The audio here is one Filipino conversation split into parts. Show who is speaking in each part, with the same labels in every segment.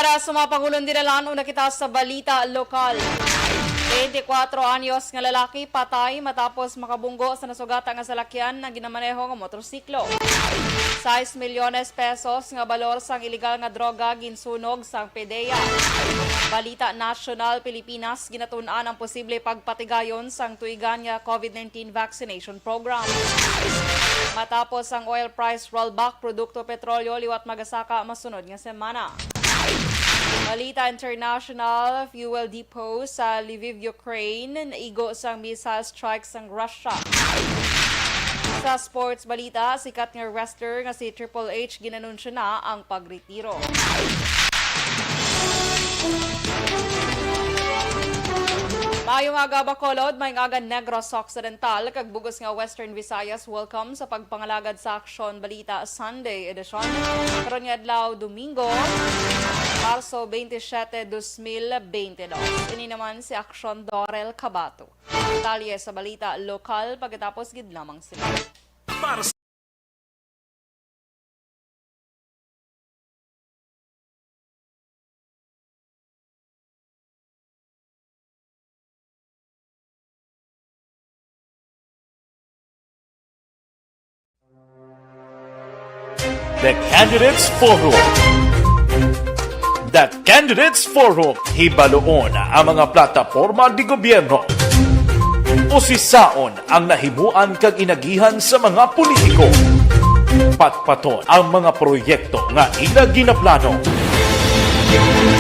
Speaker 1: Para sa mga pangulong dinalaan, una kita sa balita lokal. 24 anyos nga lalaki patay matapos makabunggo sa nasugata nga salakyan na ginamaneho nga motorsiklo. 6 milyones pesos nga balor sang iligal nga droga ginsunog sang PDEA. Balita National Pilipinas, ginatun-an ang posible pagpatigayon sang tuigan nga COVID-19 vaccination program. Matapos ang oil price rollback, produkto petrolyo liwat magasaka masunod nga semana. Balita International, fuel depot sa Lviv, Ukraine, naigo sang missile strikes ng Russia. Sa sports balita, sikat nga wrestler nga si Triple H ginanunsyo na ang pagretiro. Mayong aga Bacolod, mayong aga Negros Occidental, kag bugos nga Western Visayas, welcome sa pagpangalagad sa Aksyon Balita Sunday edition. Karon nga adlaw Domingo, Marso 27, 2022. Ini naman si Aksyon Dorel Cabato. Detalye sa balita lokal pagkatapos gid lamang sila.
Speaker 2: The Candidates Forum. The Candidates Forum, hibaloon ang mga plataporma di gobyerno. Usisaon ang nahimuan kag inagihan sa mga politiko. Patpaton ang mga proyekto nga ila ginaplano.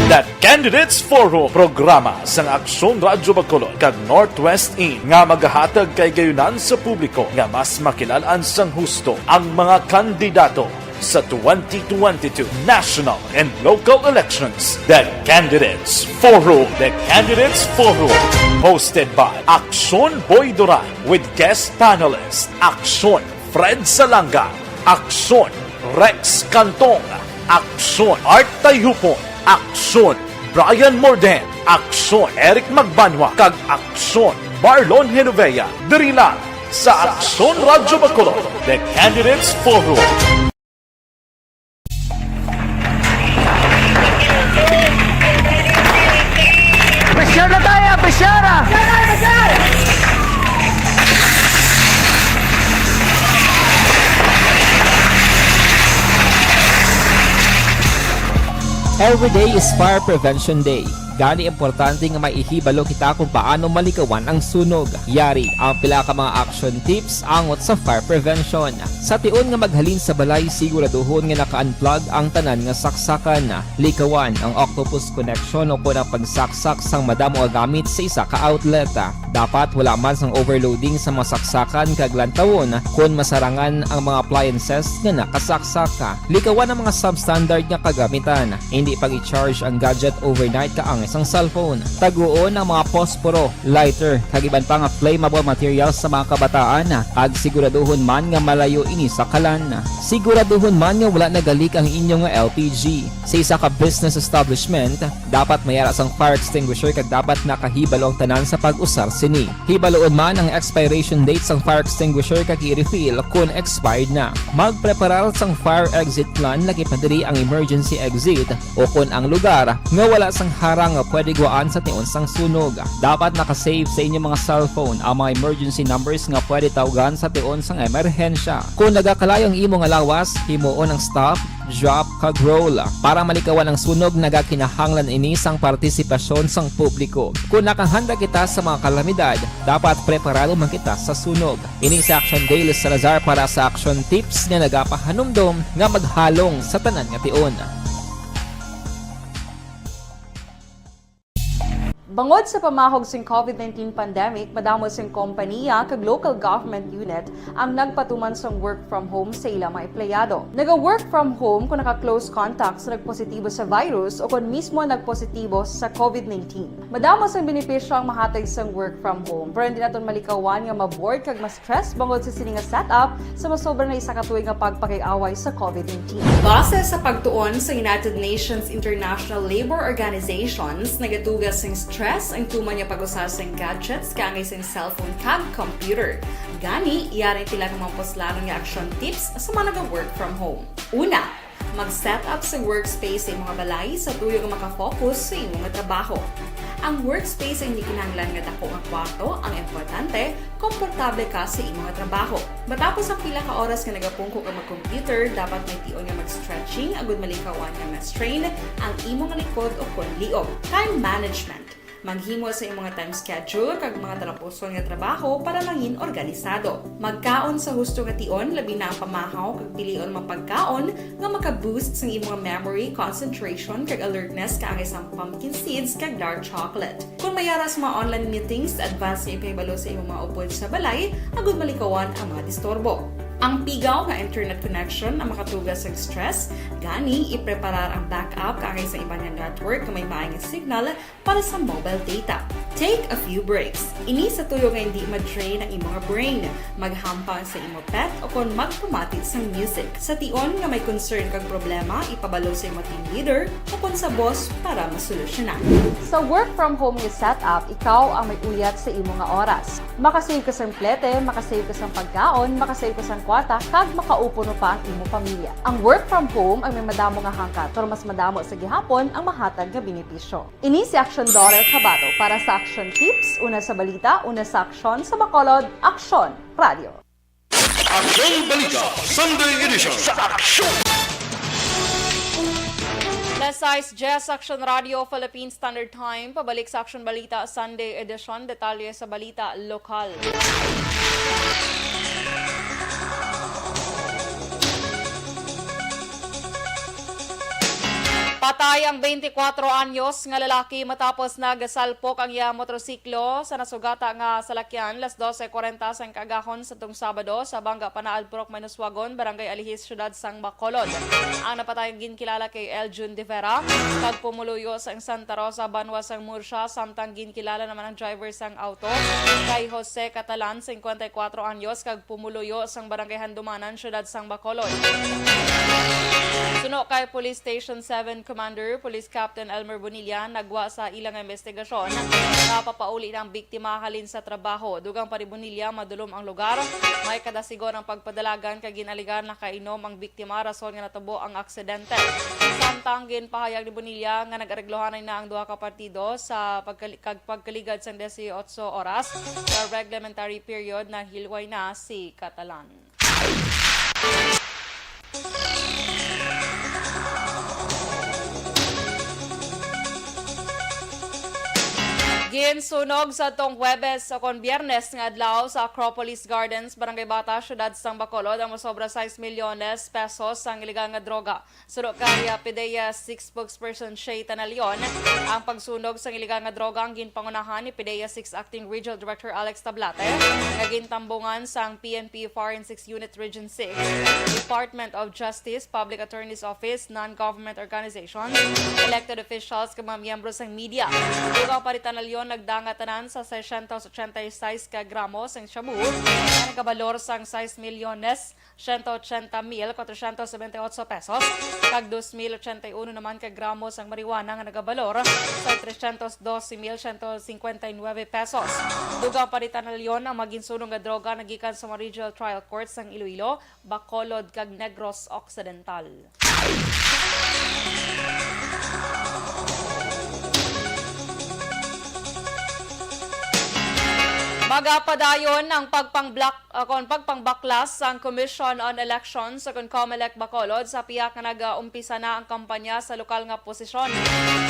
Speaker 2: The Candidates Forum, programa sang Aksyon Radyo Bacolod kag Northwest In nga magahatag kay gayunan sa publiko nga mas makilalan sang husto ang mga kandidato sa 2022 national and local elections. The Candidates Forum. The Candidates Forum, hosted by Aksyon Boy Duran with guest panelists Aksyon Fred Salanga, Aksyon Rex Cantong, Aksyon Art Tayhupon, Aksyon Brian Morden, Aksyon Eric Magbanwa, kag Aksyon Marlon Genovea. Diri lang sa Aksyon Radyo Bacolod. The Candidates Forum.
Speaker 3: Besyara tayo! Besyara!
Speaker 4: Every day is Fire Prevention Day. Gani importante nga maihibalo kita kung paano malikawan ang sunog. Yari ang pila ka mga action tips angot sa fire prevention. Sa tion nga maghalin sa balay, siguraduhon nga naka-unplug ang tanan nga saksakan. Likawan ang octopus connection o kung ang pagsaksak sang madamo gamit sa isa ka outlet. Dapat wala man sang overloading sa mga saksakan kag lantawon kung masarangan ang mga appliances nga nakasaksaka. Likawan ang mga substandard nga kagamitan. Hindi pag i-charge ang gadget overnight kaang isang cellphone. Taguon ang mga posporo, lighter, kag iban pa nga flammable materials sa mga kabataan. Ag siguraduhon man nga malayo ini sa kalan. Siguraduhon man nga wala nagalik ang inyong LPG. Sa isa ka business establishment, dapat mayara sang fire extinguisher kag dapat nakahibalo ang tanan sa pag-usar sini. Hibaloon man ang expiration date sang fire extinguisher kag i-refill kung expired na. Magpreparar sang fire exit plan lagi pa diri ang emergency exit o kung ang lugar nga wala sang harang nga pwede guaan sa tion sang sunog. Dapat nakasave sa inyong mga cellphone ang mga emergency numbers nga pwede tawagan sa tion sang emerhensya. Kung nagakalayo ang imong lawas, himuon ang stop, drop, kag roll. Para malikawan ang sunog, nagakinahanglan ini sang partisipasyon sang publiko. Kung nakahanda kita sa mga kalamidad, dapat preparado man kita sa sunog. Ini sa Action Daily Salazar para sa action tips nga nagapahanumdom nga maghalong sa tanan nga tion.
Speaker 1: Bangod sa pamahog sing COVID-19 pandemic, madamo sing kompanya kag local government unit ang nagpatuman sang work from home sa ilang mga empleyado. Naga-work from home kung naka-close contact sa nagpositibo sa virus o kung mismo nagpositibo sa COVID-19. Madamo sang benepisyo ang mahatag sang work from home, pero hindi naton malikawan nga ma-bored kag ma-stress bangod sa sini nga setup sa masobra na isa ka tuig nga pagpakiaway sa COVID-19. Base sa pagtuon sa United Nations International Labor Organizations, nagatugas sing stress ang tuman niya pag-usar sa gadgets kangay sa cellphone kag computer. Gani, iyari tila ng mga poslano nga action tips sa mga nag-work from home. Una, Mag-set up sa workspace sa imong mga balay sa tuyo nga makafocus sa imong nga trabaho. Ang workspace ay hindi kinahanglan nga dako nga kwarto, ang importante, komportable ka sa imong nga trabaho. Matapos ang pila ka oras nga nagapungko ka mag-computer, dapat may tion nga mag-stretching agud malikawan nga ma-strain ang imong nga likod o konliog. Time management. Maghimo sa imong nga time schedule kag mga talapuson nga trabaho para mangin organisado. Magkaon sa husto nga tion, labi na ang pamahaw kag pilion mapagkaon nga maka-boost sa imong nga memory, concentration kag alertness kaangay sa pumpkin seeds kag dark chocolate. Kung mayara sa mga online meetings, advance nga ipahibalo sa imong mga upod sa balay, agud malikawan ang mga disturbo. Ang pigaw nga internet connection ang makatugas sa stress, gani ipreparar ang backup kaangay sa ibang nga network nga may maayong signal para sa mobile data. Take a few breaks. Ini sa tuyo nga hindi ma-drain ang imong brain. Maghampang sa imong pet o kung magpumatit sa music. Sa tion nga may concern kag problema, ipabalo sa imong team leader o kung sa boss para masolusyonan. Sa work from home nga setup, ikaw ang may uyat sa imong nga oras. Makasave ka sa plete, makasave ka sa pagkaon, makasave ka sa kwata, kag makaupo no pa ang imong pamilya. Ang work from home ay may madamo nga hangkat, pero mas madamo sa gihapon ang mahatag nga benepisyo. Ini si Action Daughter Cabato para sa Action Tips, una sa balita, una sa aksyon sa Bacolod, Aksyon Radio.
Speaker 2: Aksyon Balita, Sunday Edition.
Speaker 1: Last size Jazz Action Radio Philippine Standard Time, pabalik sa Action Balita Sunday Edition, detalye sa balita lokal. Patay ang 24 anyos nga lalaki matapos nagasalpok ang iya motorsiklo sa nasugata nga salakyan las 12:40 sa kagahon sa tung Sabado sa Banga Panaalprok Manuswagon, Barangay Alihis, Syudad sang Bacolod. Ang napatay ginkilala kay Eljun De Vera, kag pumuluyo sa Santa Rosa, Banwa sang Murcia, samtang ginkilala naman ang driver sang auto kay Jose Catalan, 54 anyos, kag pumuluyo sang Barangay Handumanan, Syudad sang Bacolod. Suno kay Police Station 7 Commander, Police Captain Elmer Bonilla, nagwa sa ilang investigasyon na papauli ng biktima halin sa trabaho. Dugang pa ni Bonilla, madulom ang lugar. May kadasigon ang pagpadalagan kay ginaligan na kainom ang biktima, rason nga natabo ang aksidente. Samtang ginpahayag ni Bonilla nga nag-areglohanay na ang duha ka partido sa pagkaligad sa 18 oras sa reglementary period na hilway na si Catalan. Ginsunog sa tong Huwebes o kon Biyernes nga adlaw sa Acropolis Gardens, Barangay Bata, Syudad sang Bacolod, ang mosobra 6 milyones pesos ang iligang nga droga. Suno kay PDEA 6 spokesperson Shay Tanalion, ang pagsunog sa iligang nga droga ang ginpangunahan ni PDEA 6 Acting Regional Director Alex Tablate, nga gintambungan sang PNP Forensics Unit Region 6, Department of Justice, Public Attorney's Office, non-government organizations, elected officials, kag mga miyembro sang media. Dugang pa rin Tanalion nagdangatanan sa 686 ka gramos ang shabu na nagabalor sang 6 milyones 180,478 pesos kag 2,081 naman ka gramos ang marijuana nga nagabalor sa 312,159 pesos. Dugang palitan na leon ang maginsunog nga droga nagikan sa mga regional trial courts ng Iloilo, Bacolod kag Negros Occidental. Magapadayon ang pagpangbaklas ang Commission on Elections sa COMELEC Bacolod sa piyak na nag-umpisa na ang kampanya sa lokal nga posisyon.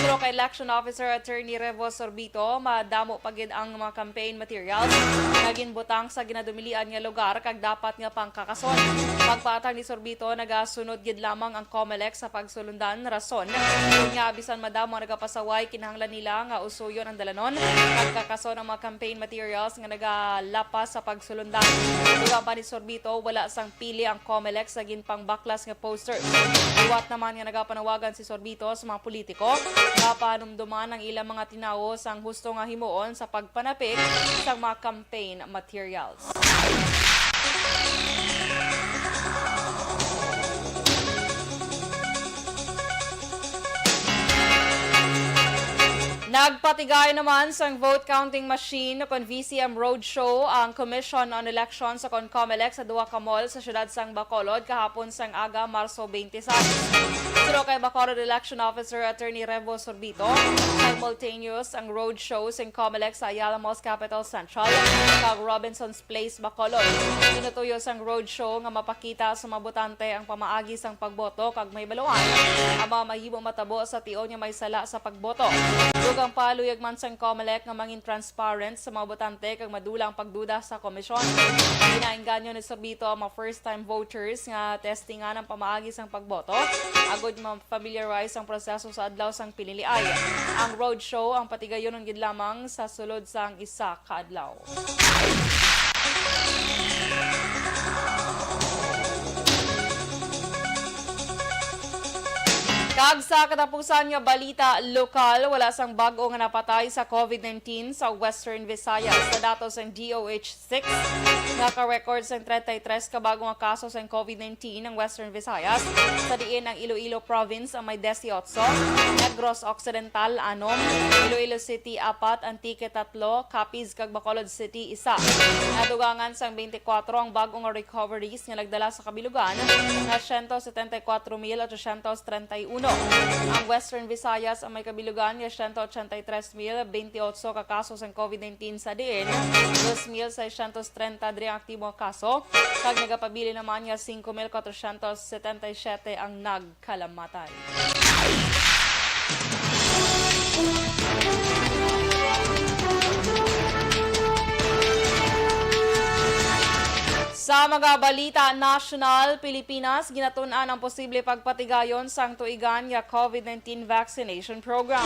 Speaker 1: Pero kay Election Officer Attorney Revo Sorbito, madamo pagid ang mga campaign materials naging butang sa ginadumilian nga lugar kag dapat nga pangkakason. Pagpatag ni Sorbito, nagasunod gid lamang ang COMELEC sa pagsulundan rason. Kunya bisan madamo nagapasaway kinahanglan nila nga usuyon ang dalanon pagkakason ang mga campaign materials nga nagalapas sa pagsulundan. Dugang pa ni Sorbito, wala sang pili ang COMELEC sa ginpangbaklas nga posters. Iwat naman nga nagapanawagan si Sorbito sa mga politiko na panumduman ang ilang mga tinawo sang husto nga himuon sa pagpanapik sa mga campaign materials. Nagpatigay naman sa vote counting machine kon VCM Roadshow ang Commission on Elections sa CONCOMELEC sa duwa ka mall sa siyudad sang Bacolod kahapon sang aga Marso 26. Pero kay Bacolod Election Officer Attorney Revo Sorbito, simultaneous ang roadshow sa COMELEC sa Ayala Malls Capital Central kag Robinson's Place Bacolod. Tinutuyo sang roadshow nga mapakita sa mabutante ang pamaagi sang pagboto kag may baluan ama mahimo matabo sa tion nga may sala sa pagboto. Dugang paluyag man sang COMELEC nga mangin transparent sa mga botante kag madulang pagduda sa komisyon. Ginainganyo ni Sorbito ang mga first-time voters nga testingan ang pamaagi sang pagboto agod ma-familiarize ang proseso sa adlaw sang piniliay. Ang roadshow ang patigayon ng gid lamang sa sulod sang isa ka adlaw. Kag sa katapusan nga balita lokal, wala sang bag-o nga napatay sa COVID-19 sa Western Visayas. Sa datos ng DOH-6, naka-record sang 33 ka bagong kaso sa COVID-19 ng Western Visayas. Sa diin ang Iloilo Province ang may 18, Negros Occidental 6, Iloilo City 4, Antique 3, Capiz kag Bacolod City 1. Nadugangan sang 24 ang bagong recoveries nga nagdala sa kabilugan na 174,831. Ang Western Visayas ang may kabilugan nga 183,028 ka kaso sa COVID-19 sa diin, 2,633 ang aktibo kaso, kag nagapabili naman nga 5,477 ang nagkalamatay. Sa mga balita national, Pilipinas, ginatun-an ang posible pagpatigayon sang tuigan nga COVID-19 vaccination program.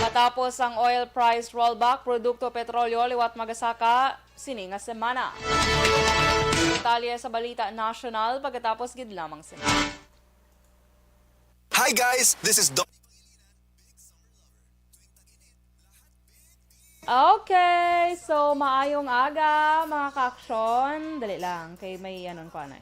Speaker 1: Matapos ang oil price rollback, produkto petrolyo liwat magasaka sini nga semana. Detalye sa balita national pagkatapos gid lamang sini.
Speaker 5: Hi guys, this is Don.
Speaker 1: Okay, so maayong aga mga ka-aksyon. Dali lang, kay may anong pa na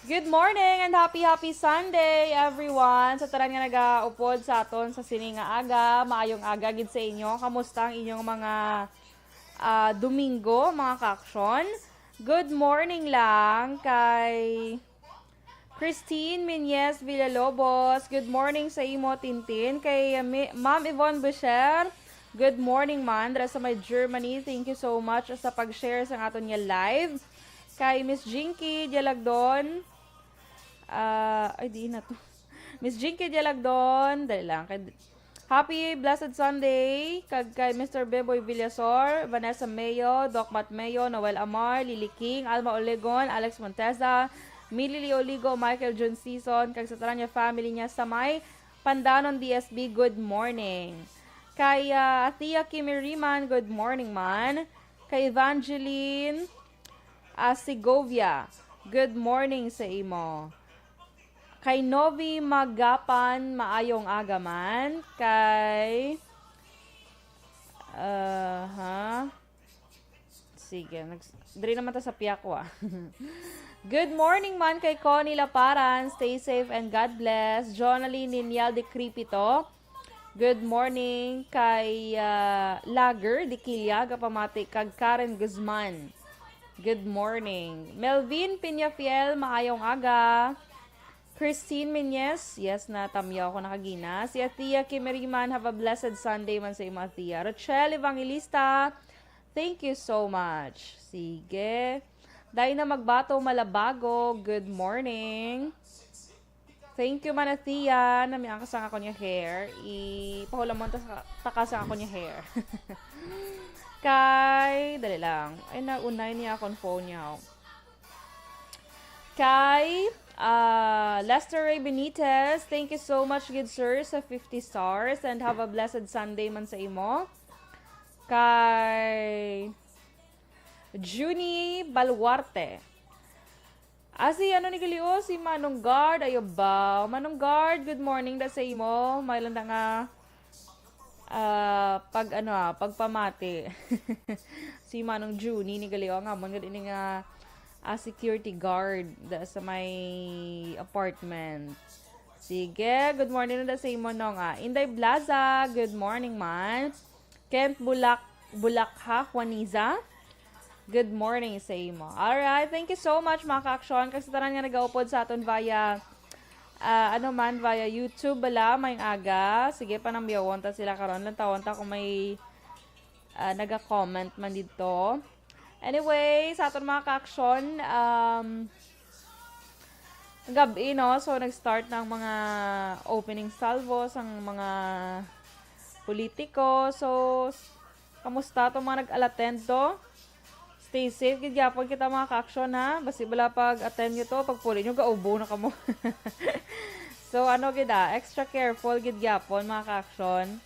Speaker 1: Good morning and happy Sunday everyone. Sa tanan nga nagaupod sa aton sa sini nga aga, maayong aga gid sa inyo. Kamusta ang inyong mga Domingo, mga ka-aksyon? Good morning lang kay Christine Minyes Villalobos, good morning sa imo Tintin. Kay Ma'am Yvonne Boucher, good morning man. Dara sa may Germany, thank you so much sa pag-share sa aton nga live. Kay Miss Jinky Dialagdon, di na to. Miss Jinky Dialagdon, dali lang. Happy Blessed Sunday. Kay Mr. Beboy Villasor, Vanessa Mayo, Doc Matt Mayo, Noel Amar, Lily King, Alma Olegon, Alex Monteza, Millie Oligo, Michael John Season, kag sa taranya family niya sa may Pandanon DSB, good morning. Kay Tia Kimi Riman, good morning man. Kay Evangeline Segovia, good morning sa imo. Kay Novi Magapan, maayong aga man. Kay sige, diri naman ta sa Piakwa. Good morning man kay Connie Laparan. Stay safe and God bless. Jonaline Ninyal de Cripito. Good morning kay Lager de Quilla. Kapamati kag Karen Guzman. Good morning. Melvin Piñafiel. Maayong aga. Christine Menyes. Yes, natamyaw ko nakagina. Si Atia Kimeriman. Have a blessed Sunday man sa imo Atia. Rochelle Evangelista. Thank you so much. Sige. Dahil na magbato malabago, good morning. Thank you Manatia, na may angkasang ako niya hair. Ipahulam mo takasang ako niya hair. Kay, dali lang. Ay, naunay niya akong phone niya. Kay, Lester Ray Benitez, thank you so much, good sir, sa 50 stars. And have a blessed Sunday man sa imo. Kay Junie Balwarte. Si ano ni Galio, si Manong Guard, ayo ba? Manong Guard, good morning da sa imo. May lang nga pagpamati. Si Manong Junie ni Galio nga mon gid ini nga security guard sa may apartment. Sige, good morning na sa imo no nga. Inday Blaza, good morning man. Kent Bulakha, Juaniza. Good morning sa imo. Alright, thank you so much mga ka-aksyon. Kasi tanan nga nag-upod sa aton via via YouTube bala, may aga. Sige, panambiyawon ta sila karon lang tawon ta kung may naga-comment man dito. Anyway, sa aton mga ka-aksyon, gabi, no? So, nag-start ng mga opening salvos ang mga politiko. So, kamusta itong mga nag-alattend to? Stay safe, gidyapon kita mga ka-aksyon, ha? Basi bala pag-attend nyo to, pagpuli nyo, gaubo na kamo. So, gida, extra careful, gidyapon mga ka-aksyon.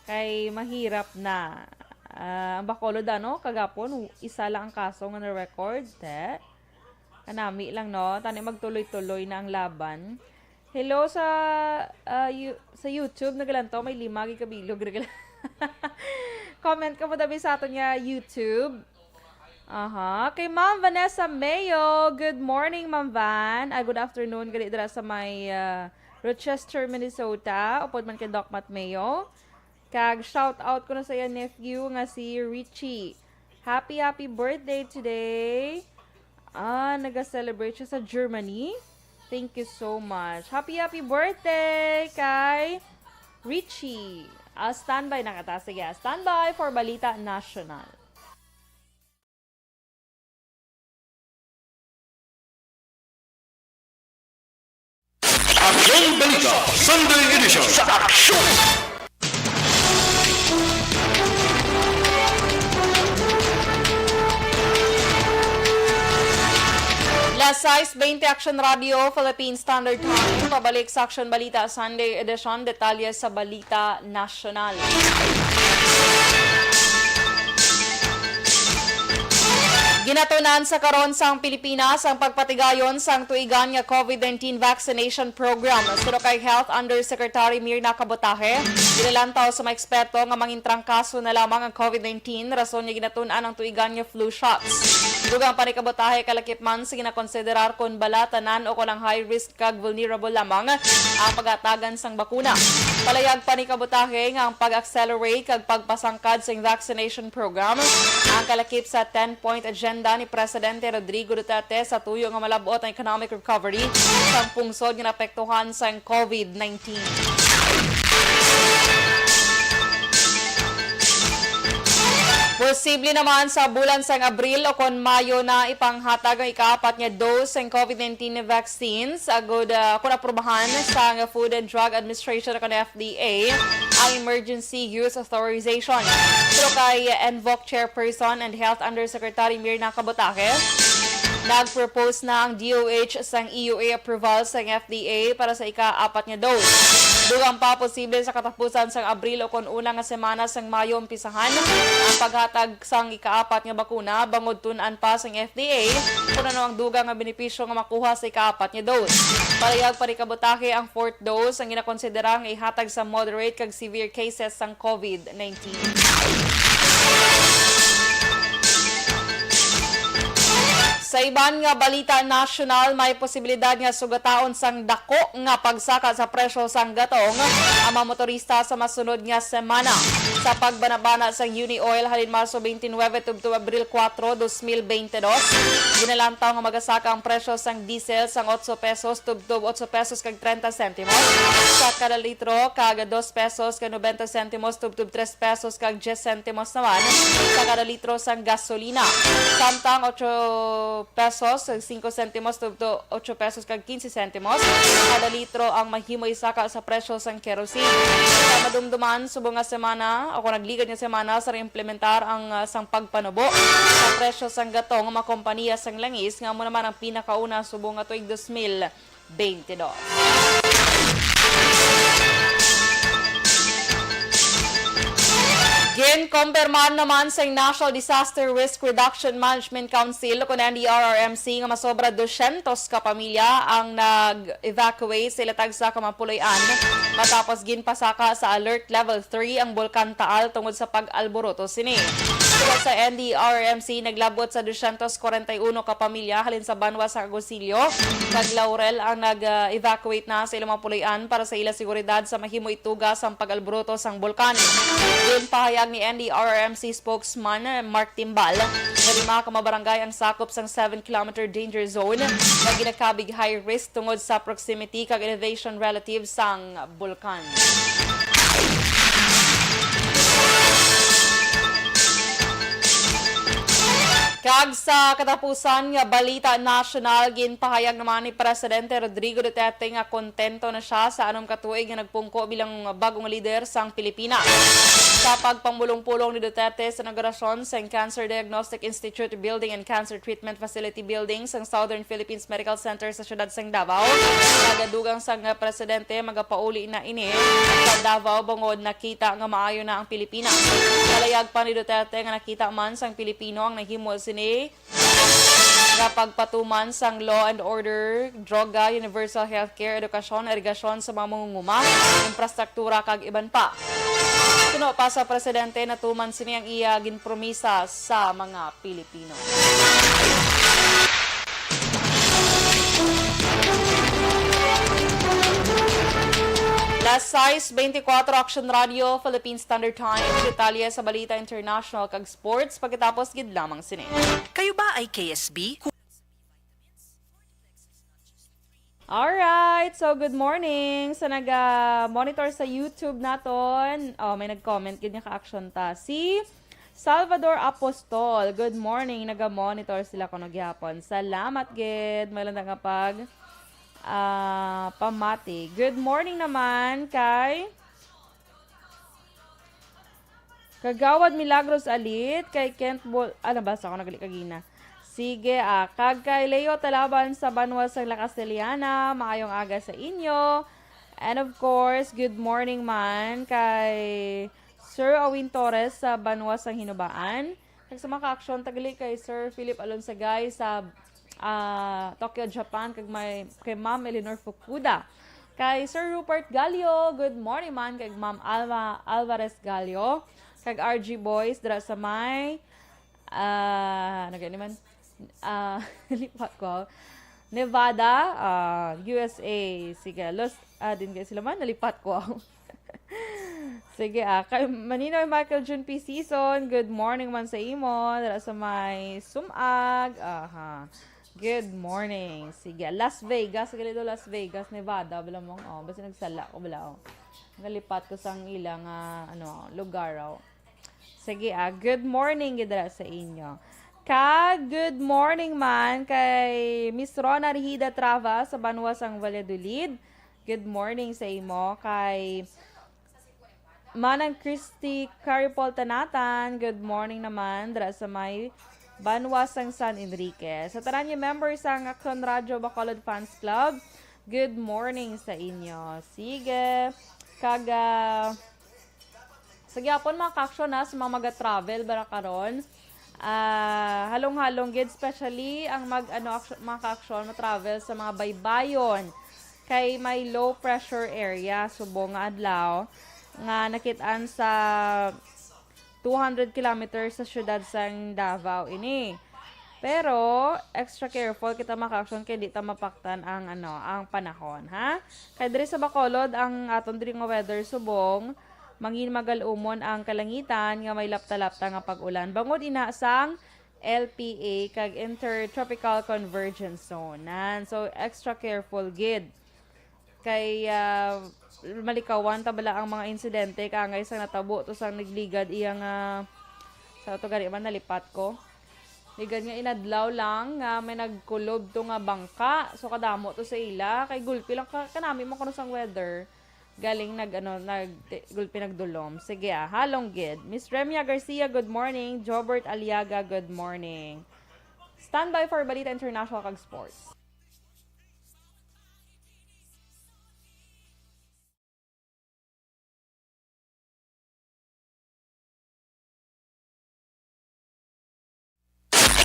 Speaker 1: Kay mahirap na. Ang Bacolod, kagapon, isa lang ang kaso nga na-record. Kanami lang, no? Tani magtuloy-tuloy na ang laban. Hello sa YouTube, nagalanto, may 5 kabilog. Comment ka mo dabi sa ato niya YouTube. Kay Ma'am Vanessa Mayo, good morning, Ma'am Van. Good afternoon, gali dira sa may Rochester, Minnesota. Upod man kay Doc Matt Mayo. Kag shout out ko na sa iya nephew nga si Richie. Happy birthday today. Naga-celebrate siya sa Germany. Thank you so much. Happy birthday kay Richie. Standby na kata. Sige, standby for Balita National.
Speaker 2: Aksyon Balita Sunday Edition sa Aksyon!
Speaker 1: Last size 20 Action Radio, Philippine Standard Time. Pabalik sa Action Balita Sunday Edition. Detalye sa Balita National. Ginatunan sa karon sang Pilipinas ang pagpatigayon sang tuigan nga COVID-19 vaccination program. Suro kay Health Undersecretary Mirna Cabotaje, ginalantaw sa mga eksperto nga mangintrang kaso na lamang ang COVID-19, rason niya ginatunan ang tuigan nga flu shots. Dugang pa ni Cabotaje kalakip man sa ginakonsiderar kung balatanan o kung ang high risk kag vulnerable lamang ang pagatagan sang bakuna. Palayag pa ni Cabotaje nga ang pag-accelerate kag pagpasangkad sa vaccination program ang kalakip sa 10-point agenda ni Presidente Rodrigo Duterte sa tuyo nga malabot ang economic recovery sa pungsod nga naapektuhan sa COVID-19. Posible naman sa bulan sang Abril o kon Mayo na ipanghatag ang ikaapat nga dose ng COVID-19 vaccines agud kung aprubahan sa Food and Drug Administration o FDA ang emergency use authorization. Pero kay NVOC Chairperson and Health Undersecretary Mirna Cabotaje, nag-propose na ang DOH sang EUA approval sa FDA para sa ika-4 nga dose. Dugang pa posible sa katapusan sang Abril o kung unang nga semana sang Mayo umpisahan ang paghatag sang ika-4 nga bakuna bangod tun-an pa sang FDA kung ano ang dugang nga benepisyo nga makuha sa ika-4 nga dose. Palayag pa ni Cabotaje ang 4th dose ang ginakonsidera nga ihatag sa moderate kag severe cases sang COVID-19. Sa iban nga balita national, may posibilidad nga sugataon sang dako nga pagsaka sa presyo sang gatong ang mga motorista sa masunod nga semana. Sa pagbanabana sang Unioil halin Marso 29 tubto Abril 4, 2022, ginalantaw nga magasaka ang presyo sang diesel sang 8 pesos tubto 8 pesos kag 30 sentimos, sa kada litro kag 2 pesos kag 90 sentimos tubto 3 pesos kag 10 sentimos naman sa kada litro sang gasolina. Samtang 8 pesos, 5 sentimos tubto 8 pesos kag 15 sentimos kada litro ang mahimoy saka sa presyo sang kerosene. Sa madumduman subong nga semana o kung nagligad nga semana sa reimplementar ang sang pagpanubo sa presyo sang gatong mga kompanya sang langis nga mo naman ang pinakauna subong nga tuig 2022. Ginkompirmahan naman sa National Disaster Risk Reduction Management Council kung NDRRMC nga masobra 200 ka pamilya ang nag-evacuate sa ilatag sa Kamapuloyan matapos ginpasaka sa Alert Level 3 ang Bulkan Taal tungod sa pag-alboroto sini. Sila sa NDRRMC naglabot sa 241 ka pamilya halin sa Banwa sa Agosilio. Kag Laurel ang nag-evacuate na sa ilang Puloyan para sa ila seguridad sa mahimo itugas ang pag-alboroto sang bulkan. Din pahayag ni NDRRMC spokesman Mark Timbal na 5 ka mabarangay ang sakop sang 7-kilometer danger zone na ginakabig high risk tungod sa proximity kag elevation relative sang bulkan. Kag sa katapusan nga balita national, ginpahayag naman ni Presidente Rodrigo Duterte nga kontento na siya sa anong katuig nga nagpungko bilang bagong lider sang Pilipinas. Sa pagpamulong-pulong ni Duterte sa inaugurasyon sa Cancer Diagnostic Institute Building and Cancer Treatment Facility Building sa Southern Philippines Medical Center sa siyudad sang Davao, nagadugang sang Presidente magapauli na ini sa Davao bangod nakita nga maayo na ang Pilipinas. Kalayag pa ni Duterte nga nakita man sang Pilipino ang naghimo sini nga pagpatuman sang law and order, droga, universal healthcare, edukasyon, irigasyon sa mga mangunguma, infrastruktura kag iban pa. Tuno pa sa Presidente na tuman sini ang iya ginpromisa sa mga Pilipino. Last size 24 Action Radio, Philippine Standard Time, detalye sa balita international kag sports pagkatapos gid lamang sini.
Speaker 5: Kayo ba ay KSB?
Speaker 1: Alright, so good morning sa naga-monitor sa YouTube naton. Oh, may nag-comment gid niya ka-action ta. Si Salvador Apostol, good morning, naga-monitor sila kuno gyapon. Salamat gid, may lang nga pag pamati. Good morning naman kay Kagawad Milagros Alit, kay Kent basta ako nagali kagina. Sige, kag kay Leo Talaban sa Banwa sa La Castellana, maayong aga sa inyo. And of course, good morning man kay Sir Owen Torres sa Banwa sa Hinubaan. Kag sa mga action tagali kay Sir Philip Alonsagay sa Tokyo, Japan, kay Ma'am Eleanor Fukuda. Kay Sir Rupert Galio, good morning man, kay Ma'am Alvarez Galio. Kag RG Boys, dira sa may, nagani man, lipat ko, Nevada, USA. Sige, din kayo sila man, nalipat ko. Sige, kay Maninoy Michael June P. Season, good morning man sa imo, dira sa may Sumag, good morning. Sige, Las Vegas. Sige dito, Las Vegas, Nevada. Bala mong, basta nagsala ko, bala. Nalipat ko sang ilang, lugar, Sige, good morning, gidra sa inyo. Good morning man kay Miss Rona Rihida Trava sa Banwa sang Valladolid. Good morning sa imo. Kay Manang Christy Caripol Tanatan, good morning naman, dra sa may Banwa sang San Enrique. Sa tanan niyo members sang Akron Radio Bacolod Fans Club, good morning sa inyo. Sige, sige apon mga ka-action sa mga maga-travel bara karon. Halong-halong gid, especially ang mga ka-action ma-travel sa mga baybayon kay may low pressure area subong nga adlaw nga nakitaan sa 200 kilometers sa syudad sang Davao ini. Pero extra careful kita maka-action kay di ta mapaktan ang ang panahon, ha? Kay diri sa Bacolod ang aton diri nga weather subong mangin magalumon ang kalangitan nga may lapta-lapta nga pag-ulan. Bangod ina sang LPA kag Intertropical Convergence Zone. So extra careful gid. Kay malikawan tabala ang mga insidente kangay sang natabo to sang nagligad iyang sa to gari man nalipat ko. Ligad nga inadlaw lang nga may nagkulob to nga bangka. So kadamo to sa ila kay gulpi lang kanami mo kuno sang weather. Galing gulpi nagdulom. Sige halong gid. Miss Remia Garcia, good morning. Jobert Aliaga, good morning. Stand by for Balita International kag Sports.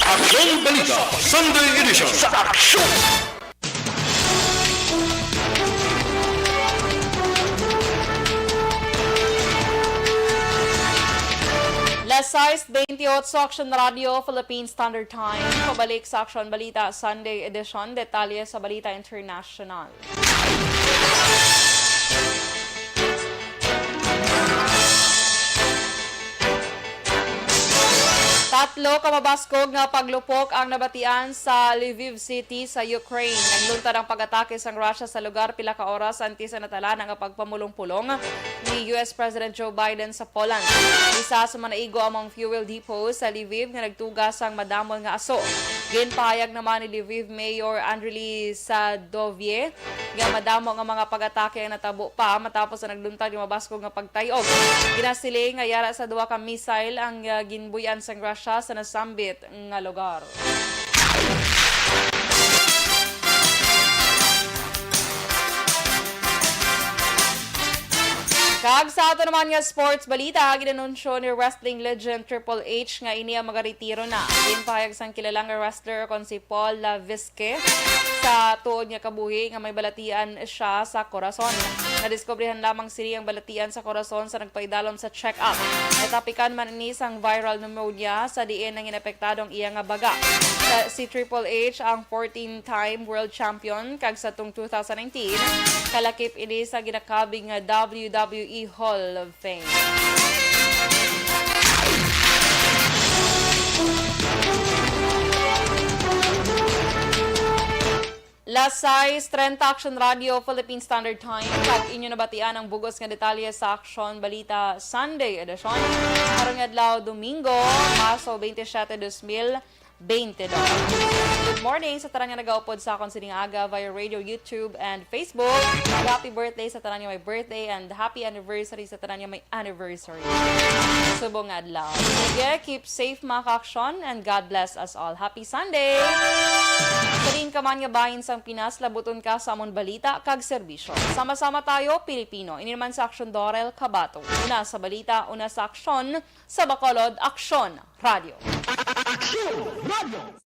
Speaker 6: Aksyon Balita Sunday Edition sa Aksyon!
Speaker 1: Las 6:28 sa Action Radio, Philippine Standard Time. Pabalik sa Action Balita Sunday Edition. Detalye sa Balita International. Tatlo kamabaskog nga paglupok ang nabatian sa Lviv City sa Ukraine. Nagluntad ang pag-atake sa Russia sa lugar pila ka oras antes sa natala nga pagpamulong-pulong ni US President Joe Biden sa Poland. Isa sa manaigo among fuel depot sa Lviv nga nagtugas ang madamol nga aso. Ginpahayag naman ni Lviv Mayor Andriy Sadovye nga madamo nga mga pag-atake ang natabo pa matapos na nagluntad yung mabaskog nga pagtayog. Ginasiling nga yara sa duwa ka missile ang ginbuyan sa Russia sa nasambit nga lugar. Kag sa ato naman nga sports balita, ginanunsyo ni wrestling legend Triple H nga ini ang magaretiro na. Ginpahayag sang kilalang wrestler kon si Paul Lavisque sa tuod nga kabuhi nga may balatian siya sa korason. Nadiskubrihan lamang sili ang balatian sa korason sa nagpaidalom sa check-up. Natapikan man ini sang viral pneumonia sa diin ang inapektadong iya nga baga. Si Triple H ang 14-time world champion kag sa tung 2019 kalakip ini sa ginakabing nga WWE Hall of Fame. Las 6:30 Action Radio, Philippine Standard Time. Kag inyo nabatian ang bugos nga detalye sa Action Balita Sunday Edition. Karong adlaw Domingo, Marso 27, 2022. Good morning sa tanan nga nagaupod sa akon sining aga via radio, YouTube, and Facebook. Happy birthday sa tanan nga may birthday and happy anniversary sa tanan nga may anniversary. Subong adlaw. Sige, keep safe mga ka-aksyon and God bless us all. Happy Sunday! Karin ka man nga bahin sang Pinas, labuton ka sa amon balita kag serbisyo. Sama-sama tayo, Pilipino. Ini naman sa Aksyon Dorel Kabato. Una sa balita, una sa aksyon, sa Bacolod, Aksyon Radio.
Speaker 6: Aksyon Radio!